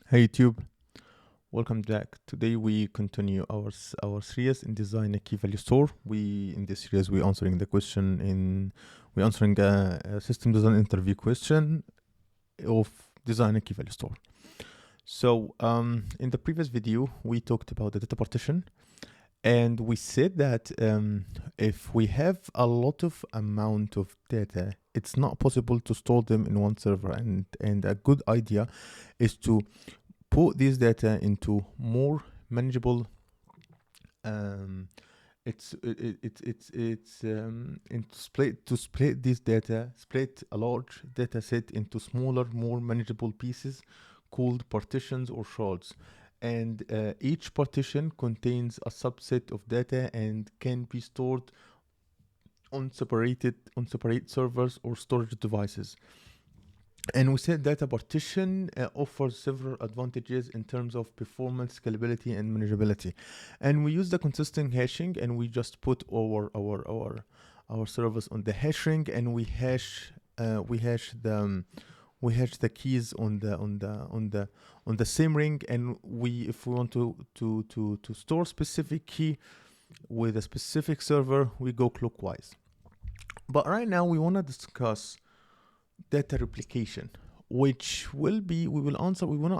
Hey YouTube, welcome back. Today we continue our series in design a key value store. We in this series we answering a system design interview question of design a key value store. So in the previous video we talked about the data partition, and we said that if we have a lot of amount of data, it's not possible to store them in one server, and a good idea is to put this data into more manageable into split this data, split a large data set into smaller, more manageable pieces called partitions or shards. And each partition contains a subset of data and can be stored on separate servers or storage devices. And we said data partition offers several advantages in terms of performance, scalability, and manageability. And we use the consistent hashing, and we just put our servers on the hash ring, and we hash the keys on the same ring. And if we want to store specific key with a specific server, we go clockwise. But right now we want to discuss data replication, which will be we want to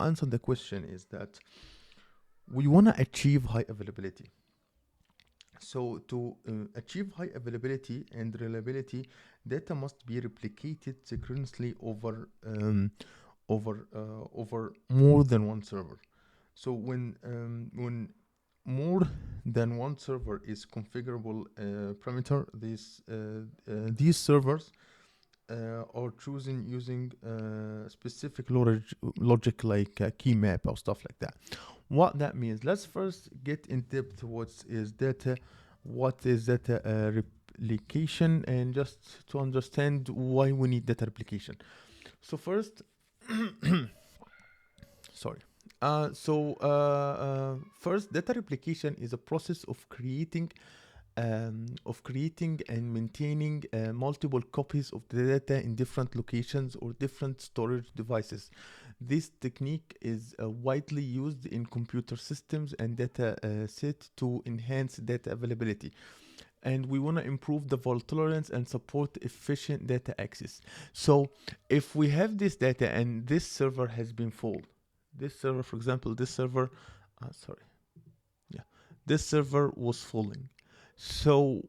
answer the question is that we want to achieve high availability. So to achieve high availability and reliability, data must be replicated synchronously over more than one server. So when more than one server is configurable parameter, these servers or choosing using specific logic like key map or stuff like that. What that means, let's first get in depth what is data replication, and just to understand why we need data replication. So first sorry first, data replication is a process of creating and maintaining multiple copies of the data in different locations or different storage devices. This technique is widely used in computer systems and data set to enhance data availability. And we want to improve the fault tolerance and support efficient data access. So if we have this data and this server has been full, this server, for example, this server was falling. So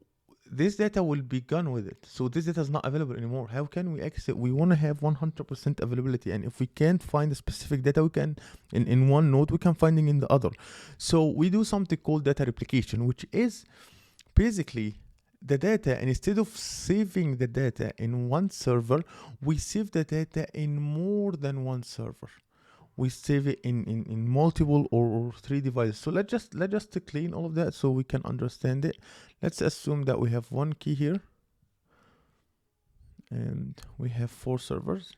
this data will be gone with it. So this data is not available anymore. How can we access it? We want to have 100% availability. And if we can't find a specific data, we can, in one node, we can find it in the other. So we do something called data replication, which is basically the data, and instead of saving the data in one server, we save the data in more than one server. We save it in multiple or three devices. So let's just clean all of that so we can understand it. Let's assume that we have one key here and we have 4 servers.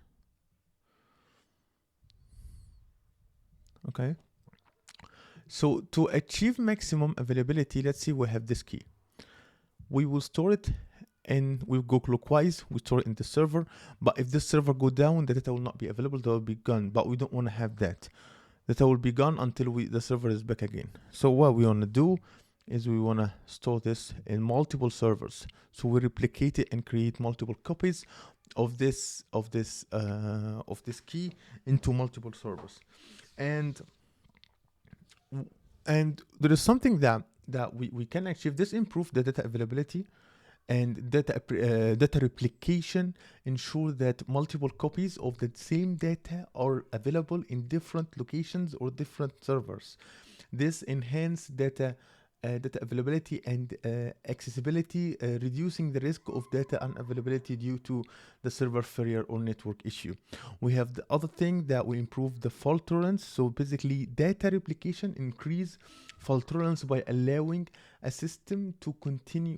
Okay. So to achieve maximum availability, let's see, we have this key. We will store it and we'll go clockwise, we store it in the server. But if this server go down, the data will not be available, that will be gone. But we don't want to have that. Data will be gone until the server is back again. So what we want to do is we want to store this in multiple servers. So we replicate it and create multiple copies of this key into multiple servers. And there is something that we can achieve. This improve the data availability, and data replication ensure that multiple copies of the same data are available in different locations or different servers. This enhance data availability and accessibility, reducing the risk of data unavailability due to the server failure or network issue. We have the other thing that we improve the fault tolerance. So basically, data replication increase fault tolerance by allowing a system to continue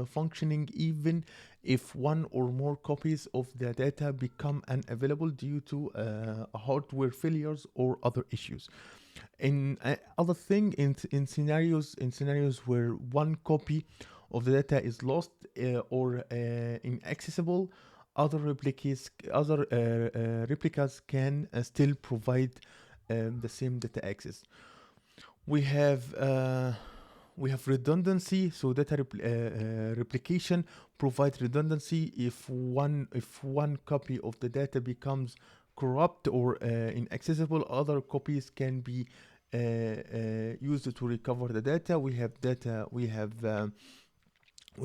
functioning even if one or more copies of the data become unavailable due to hardware failures or other issues. In other thing, in scenarios where one copy of the data is lost or inaccessible, other replicas can still provide the same data access. We have redundancy, so replication provides redundancy if one copy of the data becomes corrupt or inaccessible, other copies can be used to recover the data. We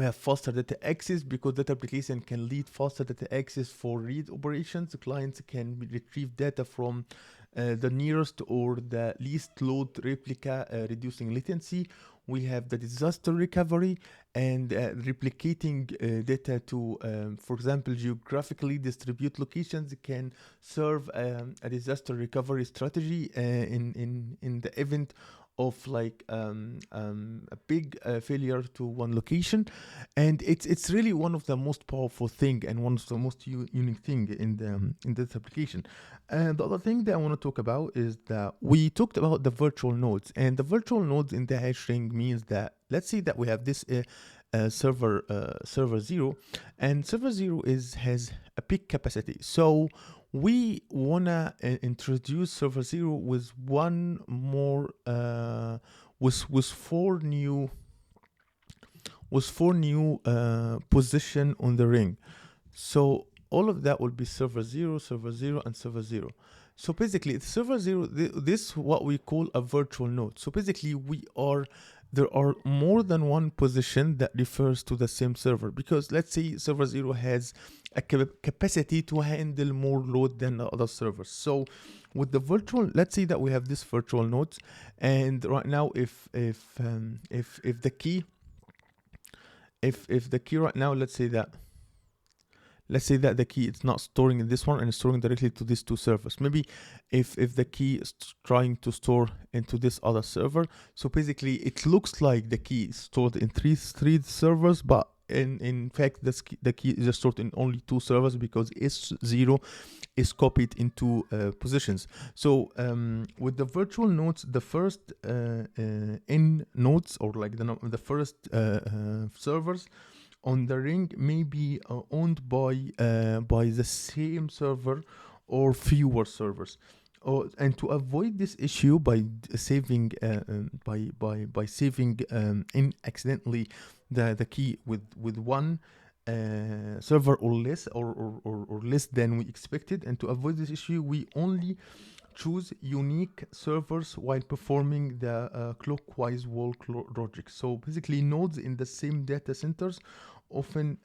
have faster data access because data application can lead faster data access for read operations. Clients can retrieve data from the nearest or the least load replica, reducing latency. We have the disaster recovery and replicating data to, for example, geographically distribute locations can serve a disaster recovery strategy in the event of like a big failure to one location. And it's really one of the most powerful thing and one of the most unique thing in this application. And the other thing that I want to talk about is that we talked about the virtual nodes, and the virtual nodes in the hash ring means that, let's say that we have this server 0, and server 0 has a peak capacity. So we wanna introduce server 0 with one more with four new position on the ring. So all of that will be server 0, server 0, and server 0. So basically, server 0, this what we call a virtual node. So basically, there are more than one position that refers to the same server, because let's say server 0 has a capacity to handle more load than the other servers. So with the virtual, let's say that we have this virtual nodes, and right now if the key right now, let's say that the key is not storing in this one and storing directly to these two servers. Maybe if the key is trying to store into this other server, so basically it looks like the key is stored in three servers, but in fact the key is stored in only two servers because S0 is copied into positions. So with the virtual nodes, the first n nodes, or like the first servers on the ring may be owned by the same server or fewer servers. And to avoid this issue, by saving in accidentally the key with one server or less, or less than we expected, and to avoid this issue, we only choose unique servers while performing the clockwise wall logic. So basically, nodes in the same data centers often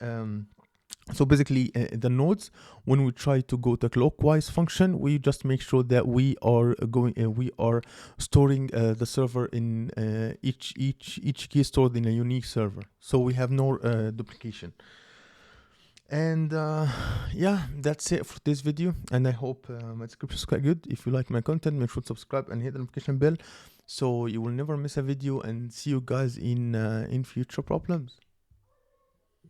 the nodes, when we try to go to clockwise function, we just make sure that we are storing the server in each key stored in a unique server, so we have no duplication. And yeah, that's it for this video, and I hope my description is quite good. If you like my content, make sure to subscribe and hit the notification bell so you will never miss a video, and see you guys in future problems.